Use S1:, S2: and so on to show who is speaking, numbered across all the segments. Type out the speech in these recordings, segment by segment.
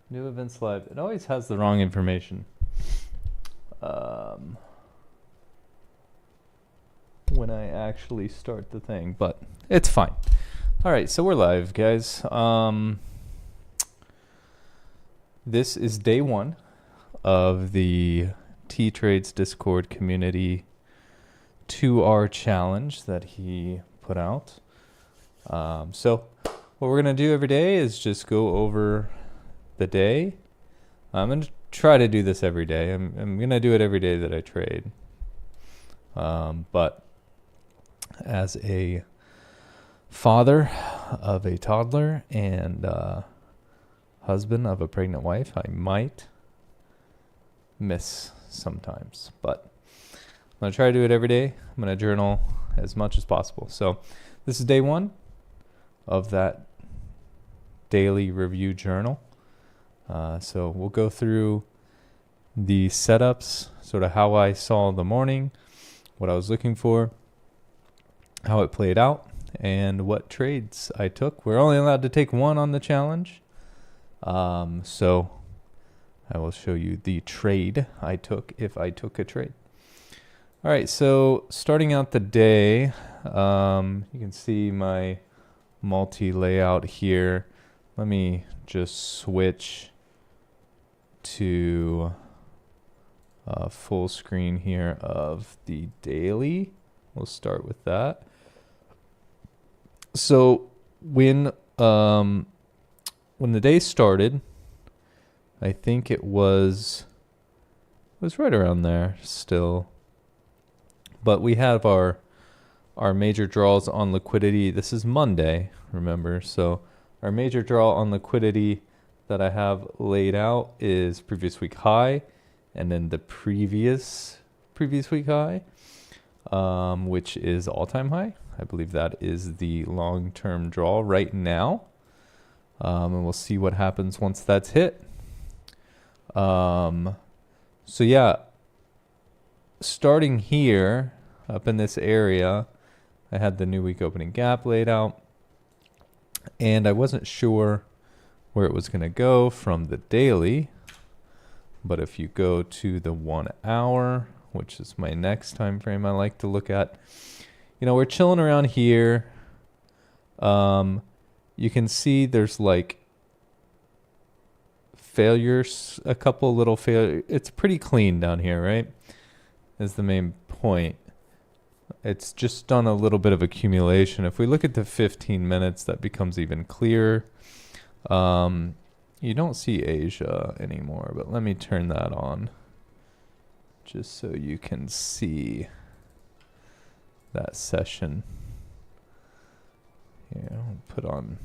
S1: New events live. It always has the wrong information. When I actually start the thing, but it's fine. All right, so we're live, guys. This is day one of the TTrades Discord community 2R challenge that he put out. So what we're going to do every day is just go over the day. I'm going to try to do this every day. I'm going to do it every day that I trade. But as a father of a toddler and husband of a pregnant wife, I might miss sometimes, but I'm going to try to do it every day. I'm going to journal as much as possible. So this is day one of that daily review journal. So we'll go through the setups, sort of how I saw the morning, what I was looking for, how it played out, and what trades I took. We're only allowed to take one on the challenge. So I will show you the trade I took if I took a trade. All right, so starting out the day, you can see my multi-layout here. Let me just switch to full screen here of the daily. We'll start with that. So when the day started, I think it was right around there still. But we have our major draws on liquidity. This is Monday, remember. So our major draw on liquidity that I have laid out is previous week high and then the previous week high, which is all-time high. I believe that is the long-term draw right now. And we'll see what happens once that's hit. So yeah, starting here up in this area, I had the new week opening gap laid out, and I wasn't sure where it was going to go from the daily. But if you go to the 1 hour, which is my next time frame I like to look at, you know, we're chilling around here. You can see there's like failures, a couple little failures. It's pretty clean down here, right? Is the main point. It's just done a little bit of accumulation. If we look at the 15 minutes, that becomes even clearer. You don't see Asia anymore, but let me turn that on just so you can see that session. Here, I'll put on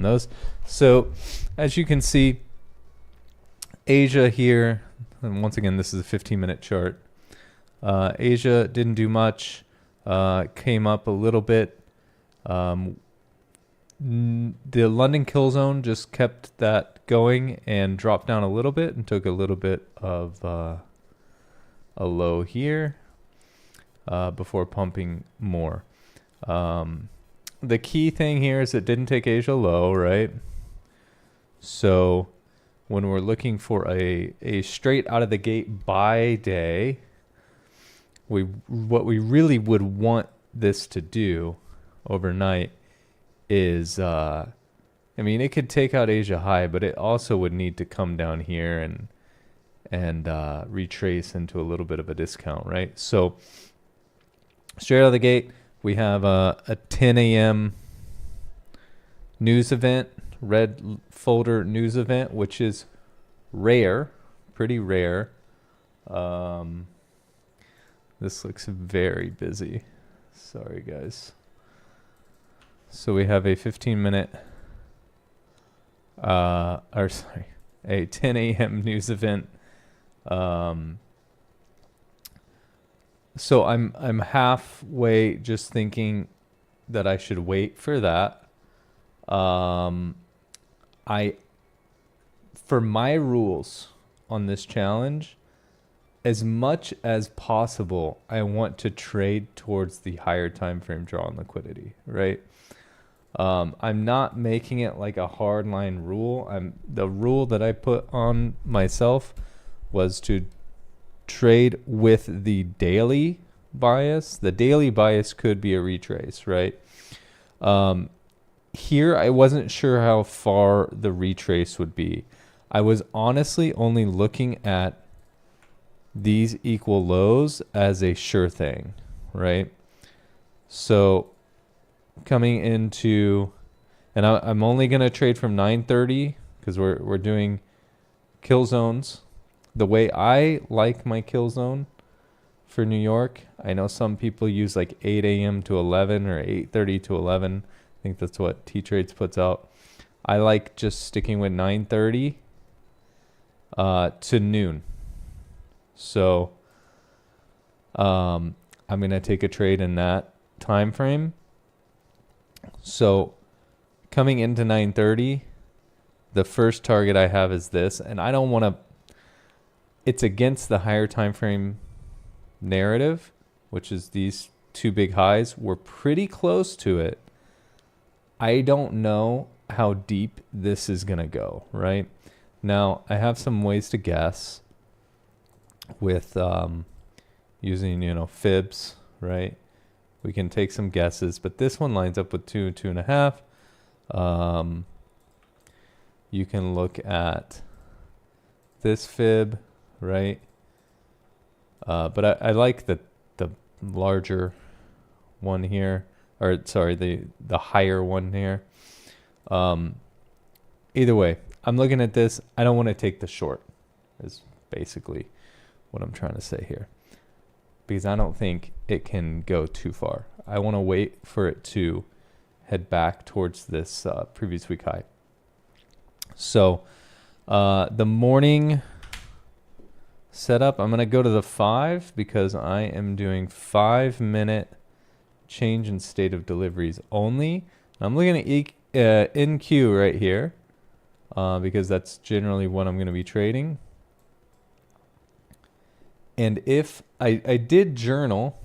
S1: those. So as you can see, Asia here, and once again, this is a 15-minute chart. Asia didn't do much, came up a little bit. The London kill zone just kept that going and dropped down a little bit and took a little bit of a low here before pumping more. The key thing here is it didn't take Asia low, right? So when we're looking for a straight out of the gate buy day, what we really would want this to do overnight is, I mean, it could take out Asia high, but it also would need to come down here and retrace into a little bit of a discount, right? So straight out of the gate, we have a 10 a.m. news event, red folder news event, which is rare, pretty rare. This looks very busy. Sorry, guys. So we have a 15-minute, a 10 a.m. news event. So I'm halfway just thinking that I should wait for that. For my rules on this challenge, as much as possible, I want to trade towards the higher time frame draw on liquidity, right? I'm not making it like a hard line rule. The rule that I put on myself was to trade with the daily bias. The daily bias could be a retrace, right? Here, I wasn't sure how far the retrace would be. I was honestly only looking at these equal lows as a sure thing, right? So coming into, and I'm only going to trade from 9:30 because we're doing kill zones. The way I like my kill zone for New York, I know some people use like 8 a.m. to 11 or 8:30 to 11. I think that's what TTrades puts out. I like just sticking with 9:30 to noon. So I'm going to take a trade in that time frame. So coming into 9:30, the first target I have is this, and I don't want to, it's against the higher time frame narrative, which is these two big highs. We're pretty close to it. I don't know how deep this is going to go, right? Now, I have some ways to guess with using, fibs, right? We can take some guesses, but this one lines up with 2.5. You can look at this fib, right? But I like the larger one here, or sorry, the higher one here. Either way, I'm looking at this. I don't want to take the short, is basically what I'm trying to say here, because I don't think it can go too far. I want to wait for it to head back towards this previous week high. So the morning setup, I'm going to go to the 5 because I am doing 5-minute change in state of deliveries only. I'm looking at NQ right here because that's generally what I'm going to be trading. And if I did journal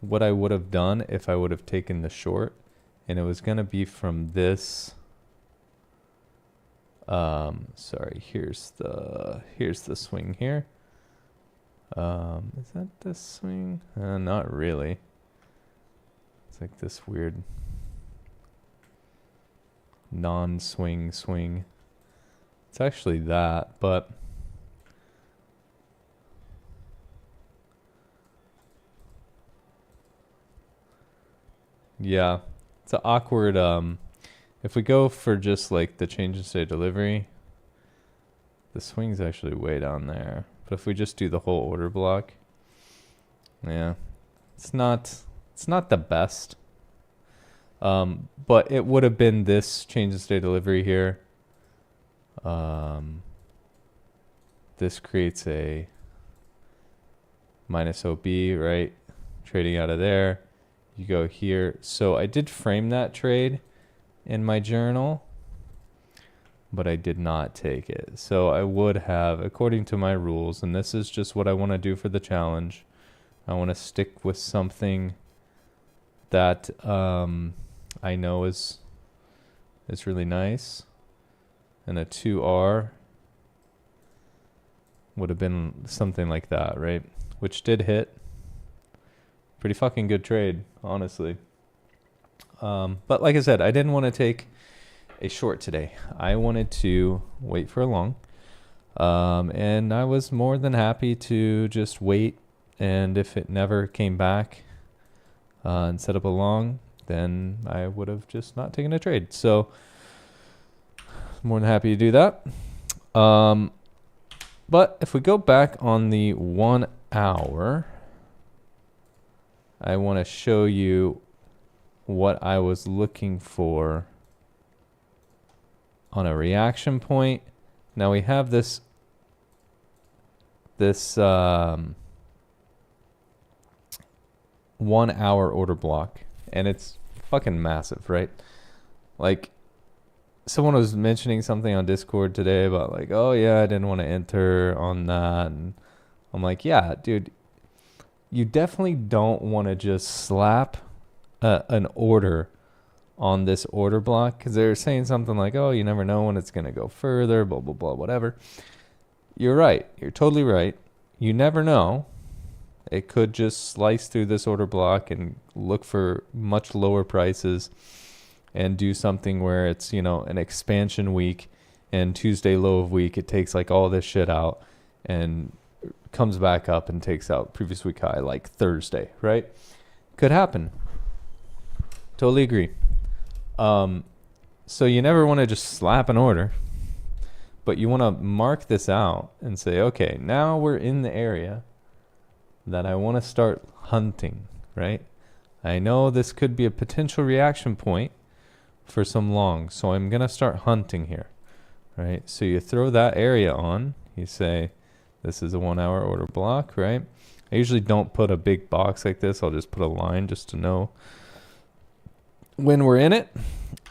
S1: what I would have done if I would have taken the short, and it was going to be from this. Sorry, here's the swing here. Is that the swing? Not really. It's like this weird non-swing swing. It's actually that, but yeah, it's an awkward, if we go for just like the change in state delivery, the swing's actually way down there. But if we just do the whole order block, yeah, it's not the best. But it would have been this change in state delivery here. This creates a minus OB, right? Trading out of there. You go here. So I did frame that trade in my journal, but I did not take it. So I would have, according to my rules, and this is just what I want to do for the challenge, I want to stick with something that I know is really nice. And a 2R would have been something like that, right? Which did hit. Pretty fucking good trade, honestly. But like I said, I didn't want to take a short today. I wanted to wait for a long. And I was more than happy to just wait. And if it never came back and set up a long, then I would have just not taken a trade. So more than happy to do that. But if we go back on the 1 hour, I want to show you what I was looking for on a reaction point. Now we have this 1 hour order block, and it's fucking massive, right? Like, someone was mentioning something on Discord today about like, oh yeah, I didn't want to enter on that. And I'm like, yeah, dude, you definitely don't want to just slap an order on this order block, because they're saying something like, oh, you never know when it's going to go further, blah, blah, blah, whatever. You're right. You're totally right. You never know. It could just slice through this order block and look for much lower prices and do something where it's, you know, an expansion week and Tuesday low of week. It takes like all this shit out and comes back up and takes out previous week high like Thursday, right? Could happen. Totally agree. So you never want to just slap an order, but you want to mark this out and say, okay, now we're in the area that I want to start hunting, right? I know this could be a potential reaction point for some longs, so I'm going to start hunting here, right? So you throw that area on. You say, this is a 1 hour order block, right? I usually don't put a big box like this. I'll just put a line just to know when we're in it.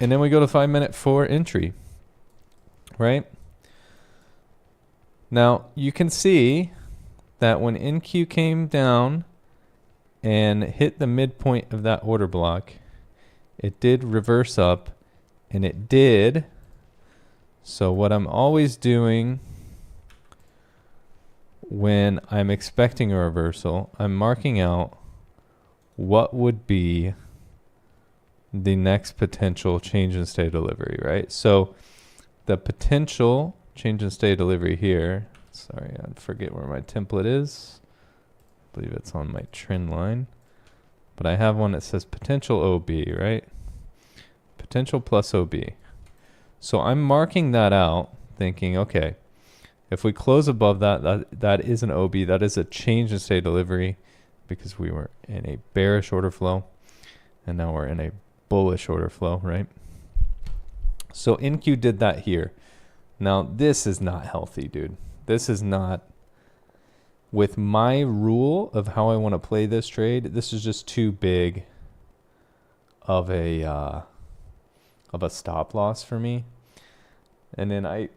S1: And then we go to 5 minute for entry, right? Now you can see that when NQ came down and hit the midpoint of that order block, it did reverse up, and it did. So what I'm always doing when I'm expecting a reversal, I'm marking out what would be the next potential change in state of delivery, right? So the potential change in state of delivery here, sorry, I forget where my template is. I believe it's on my trend line. But I have one that says potential OB, right? Potential plus OB. So I'm marking that out, thinking, okay, if we close above that is an OB. That is a change in state of delivery because we were in a bearish order flow, and now we're in a bullish order flow, right? So NQ did that here. Now, this is not healthy, dude. This is not, with my rule of how I want to play this trade, this is just too big of a stop loss for me. And then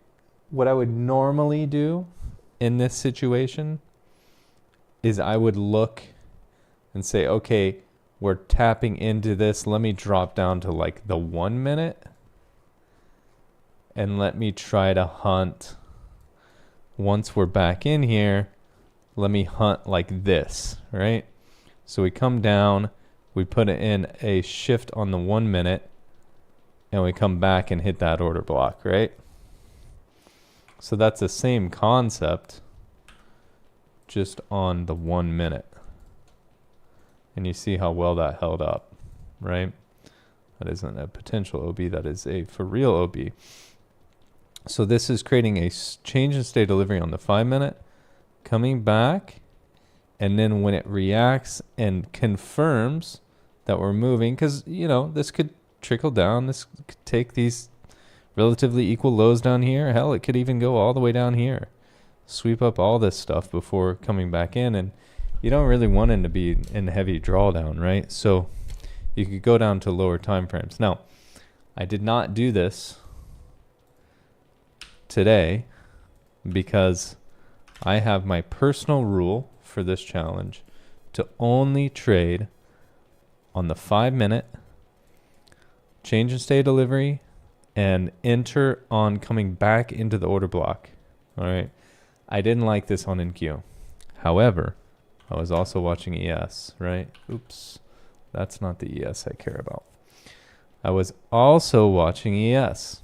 S1: what I would normally do in this situation is I would look and say, okay, we're tapping into this. Let me drop down to like the 1 minute and let me try to hunt. Once we're back in here, let me hunt like this, right? So we come down, we put it in a shift on the 1 minute, and we come back and hit that order block, right? So that's the same concept, just on the 1 minute. And you see how well that held up, right? That isn't a potential OB, that is a for real OB. So this is creating a change in state delivery on the 5 minute, coming back, and then when it reacts and confirms that we're moving, because, you know, this could trickle down, this could take these relatively equal lows down here. Hell, it could even go all the way down here, sweep up all this stuff before coming back in, and you don't really want it to be in heavy drawdown, right? So you could go down to lower time frames. Now, I did not do this today because I have my personal rule for this challenge to only trade on the 5 minute, change in state delivery, and enter on coming back into the order block. All right. I didn't like this on NQ. However, I was also watching ES, right? Oops. That's not the ES I care about. I was also watching ES.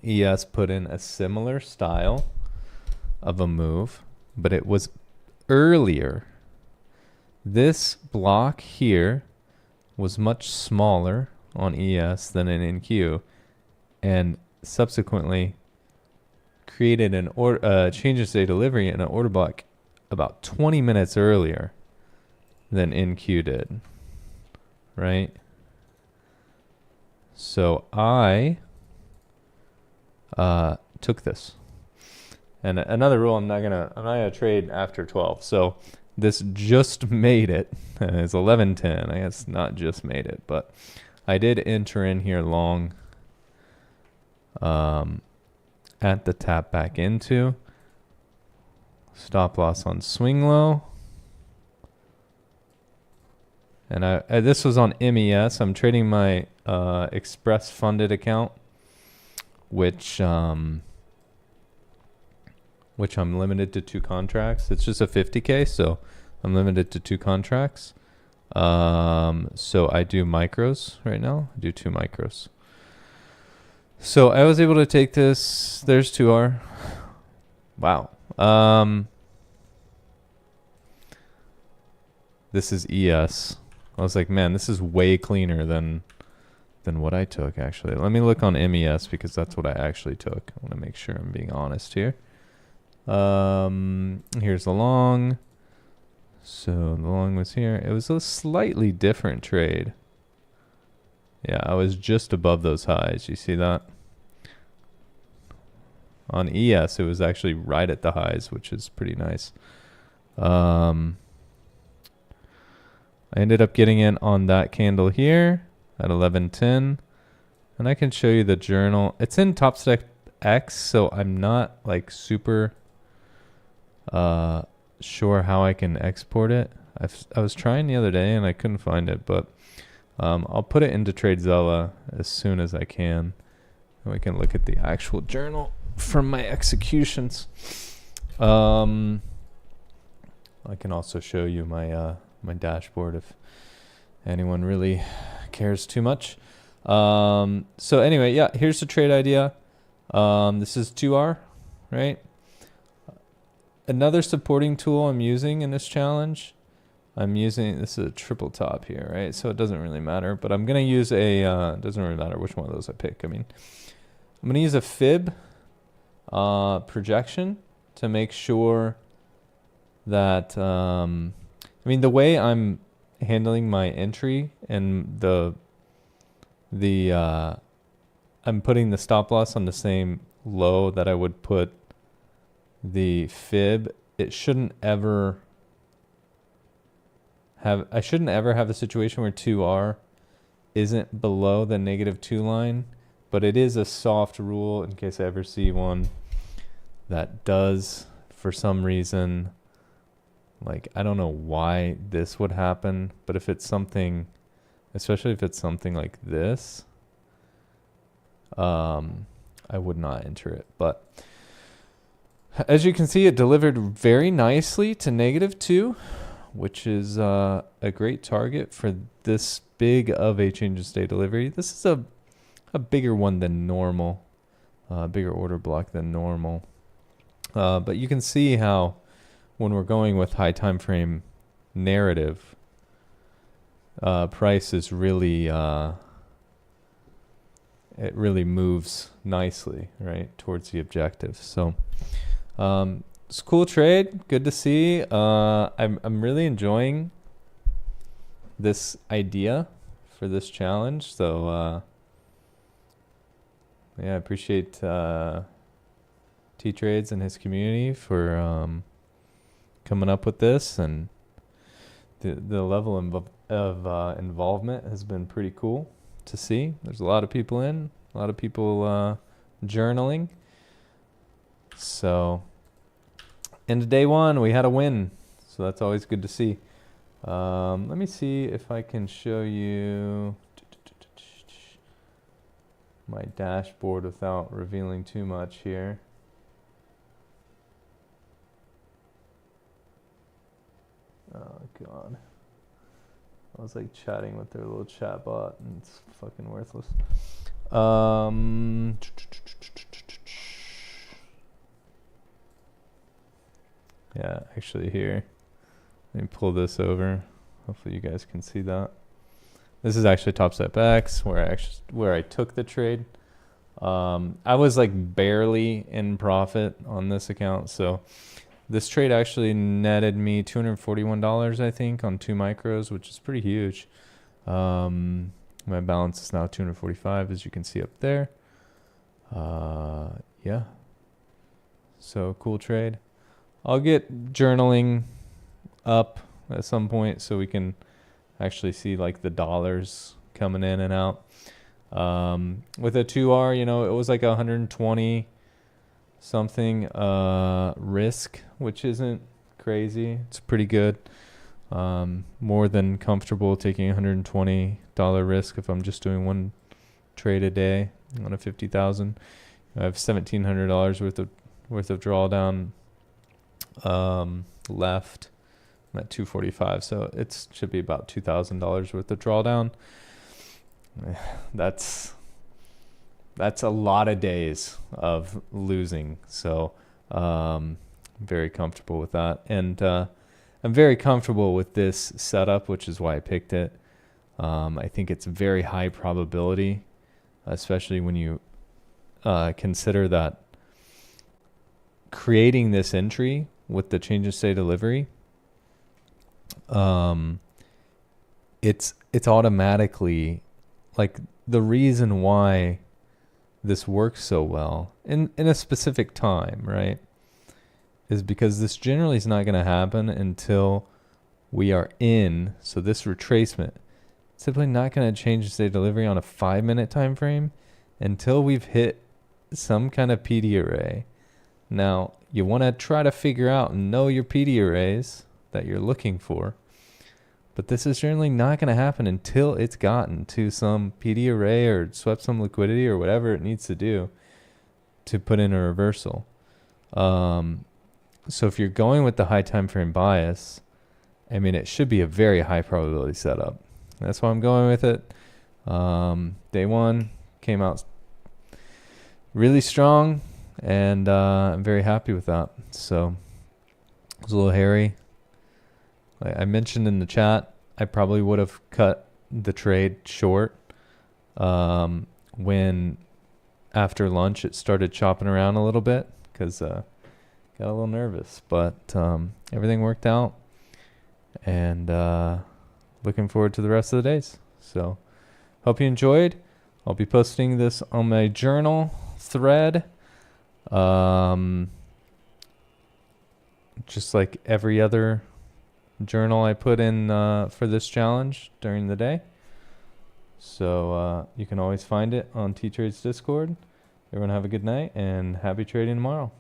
S1: ES put in a similar style of a move, but it was earlier. This block here was much smaller on ES than in NQ, and subsequently created an change in state delivery in an order block about 20 minutes earlier than NQ did, right? So I took this. And another rule, I'm not gonna trade after 12. So this just made it. It's 11:10. I guess not just made it, but I did enter in here long at the tap back into. Stop loss on swing low. And this was on MES. I'm trading my express funded account, which I'm limited to 2 contracts. It's just a 50K, so I'm limited to 2 contracts. So I do micros right now. I do 2 micros. So I was able to take this. There's 2R. Wow. This is ES. I was like, man, this is way cleaner than what I took, actually. Let me look on MES because that's what I actually took. I want to make sure I'm being honest here. Here's the long. So the long was here. It was a slightly different trade. Yeah, I was just above those highs. You see that? On ES, it was actually right at the highs, which is pretty nice. I ended up getting in on that candle here at 11:10, and I can show you the journal. It's in Top Step X, so I'm not like super sure how I can export it. I was trying the other day and I couldn't find it, but I'll put it into TradeZella as soon as I can, and we can look at the actual journal from my executions. I can also show you my my dashboard if anyone really cares too much. So anyway, yeah, here's the trade idea. This is 2R, right? Another supporting tool I'm using in this challenge, this is a triple top here, right? So it doesn't really matter, but I'm going to use it doesn't really matter which one of those I pick. I mean, I'm going to use a fib projection to make sure that, the way I'm handling my entry and I'm putting the stop loss on the same low that I would put the fib. I shouldn't ever have a situation where 2R isn't below the -2 line, but it is a soft rule in case I ever see one that does for some reason. Like, I don't know why this would happen, but if it's something, especially if it's something like this, I would not enter it. But as you can see, it delivered very nicely to -2, which is a great target for this big of a change of state delivery. This is a bigger one than normal, bigger order block than normal. But you can see how when we're going with high time frame narrative, price is really it really moves nicely, right, towards the objective. So it's a cool trade, good to see. I'm really enjoying this idea for this challenge. So yeah, I appreciate TTrades and his community for coming up with this, and the level of involvement has been pretty cool to see. There's a lot of people a lot of people journaling. So, into day one, we had a win. So that's always good to see. Let me see if I can show you my dashboard without revealing too much here. Oh God. I was like chatting with their little chat bot and it's fucking worthless. Yeah, actually here. Let me pull this over. Hopefully you guys can see that. This is actually Top Step X where I took the trade. I was like barely in profit on this account, so this trade actually netted me $241, I think, on 2 micros, which is pretty huge. My balance is now 245, as you can see up there. Yeah. So cool trade. I'll get journaling up at some point so we can actually see like the dollars coming in and out. With a 2R, you know, it was like 120 something risk, which isn't crazy. It's pretty good. More than comfortable taking $120 risk if I'm just doing trade a day on a 50,000. I have $1,700 worth of drawdown left. I'm at 245, so it should be about $2,000 worth of drawdown. That's a lot of days of losing. So very comfortable with that, and I'm very comfortable with this setup, which is why I picked it. I think it's very high probability, especially when you consider that creating this entry with the change of state delivery, it's automatically, like, the reason why this works so well in a specific time, right, is because this generally is not going to happen until we are in. So this retracement, simply not going to change the state delivery on a 5-minute time frame until we've hit some kind of PD array. Now, you want to try to figure out and know your PD arrays that you're looking for, but this is generally not going to happen until it's gotten to some PD array or swept some liquidity or whatever it needs to do to put in a reversal. So if you're going with the high time frame bias, I mean, it should be a very high probability setup. That's why I'm going with it. Day one came out really strong, and I'm very happy with that. So it was a little hairy. I mentioned in the chat, I probably would have cut the trade short when after lunch it started chopping around a little bit, because got a little nervous, but everything worked out, and looking forward to the rest of the days. So hope you enjoyed. I'll be posting this on my journal thread, just like every other journal I put in for this challenge during the day. So you can always find it on TTrades Discord. Everyone have a good night and happy trading tomorrow.